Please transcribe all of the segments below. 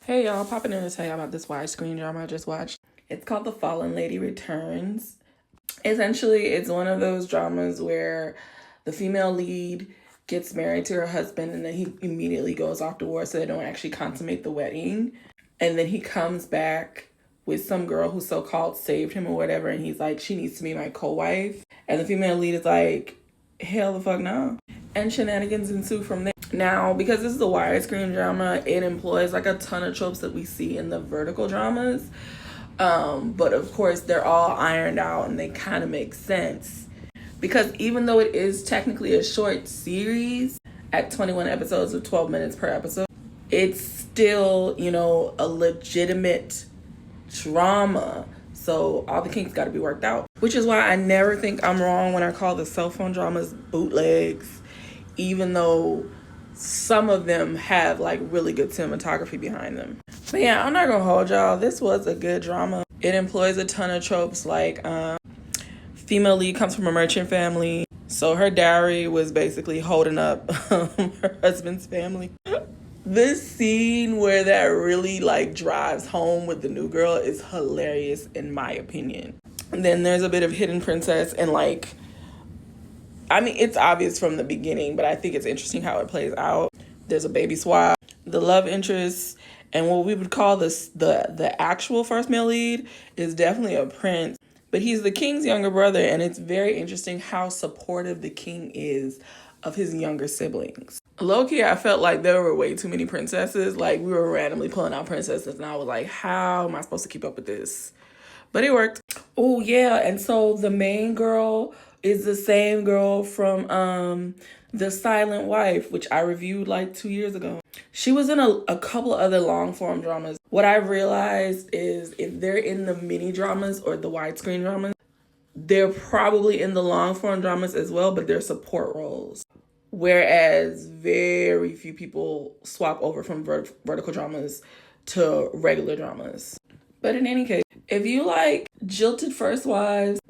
Hey y'all, popping in to tell y'all about this widescreen drama I just watched. It's called The Fallen Lady Returns. Essentially, it's one of those dramas where the female lead gets married to her husband and then he immediately goes off to war so they don't actually consummate the wedding. And then he comes back with some girl who so-called saved him or whatever, and he's like, she needs to be my co-wife. And the female lead is like, hell the fuck no. And shenanigans ensue from there. Now, because this is a widescreen drama, it employs like a ton of tropes that we see in the vertical dramas. But of course, they're all ironed out and they kind of make sense. Because even though it is technically a short series at 21 episodes of 12 minutes per episode, it's still, a legitimate drama. So all the kinks got to be worked out. Which is why I never think I'm wrong when I call the cell phone dramas bootlegs, even though some of them have like really good cinematography behind them. But yeah, I'm not gonna hold y'all. This was a good drama. It employs a ton of tropes like female lead comes from a merchant family. So her dowry was basically holding up her husband's family. This scene where that really like drives home with the new girl is hilarious in my opinion. And then there's a bit of hidden princess and it's obvious from the beginning, but I think it's interesting how it plays out. There's a baby swap, the love interest, and what we would call the actual first male lead is definitely a prince, but he's the king's younger brother, and it's very interesting how supportive the king is of his younger siblings. Low-key, I felt like there were way too many princesses. Like, we were randomly pulling out princesses, and I was like, how am I supposed to keep up with this? But it worked. Oh, yeah, and so the main girl is the same girl from The Silent Wife, which I reviewed like 2 years ago. She was in a couple of other long form dramas. What I've realized is if they're in the mini dramas or the widescreen dramas, they're probably in the long form dramas as well, but they're support roles. Whereas very few people swap over from vertical dramas to regular dramas. But in any case, if you like jilted first wives,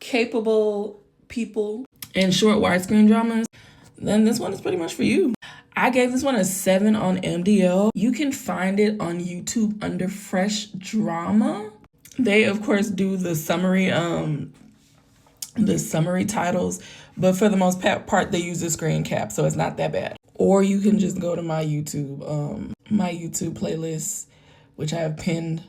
capable people, and short widescreen dramas, then this one is pretty much for you. I gave this one a 7 on MDL. You can find it on YouTube under Fresh Drama. They of course do the summary titles, but for the most part they use the screen cap, so it's not that bad. Or you can just go to my YouTube playlist, which I have pinned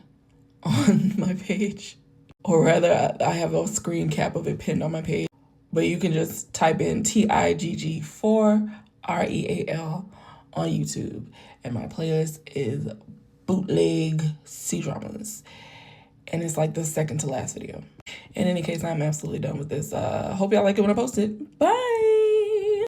on my page. Or rather, I have a screen cap of it pinned on my page. But you can just type in TIGG4REAL on YouTube. And my playlist is Bootleg C-Dramas. And it's like the second to last video. In any case, I'm absolutely done with this. Hope y'all like it when I post it. Bye!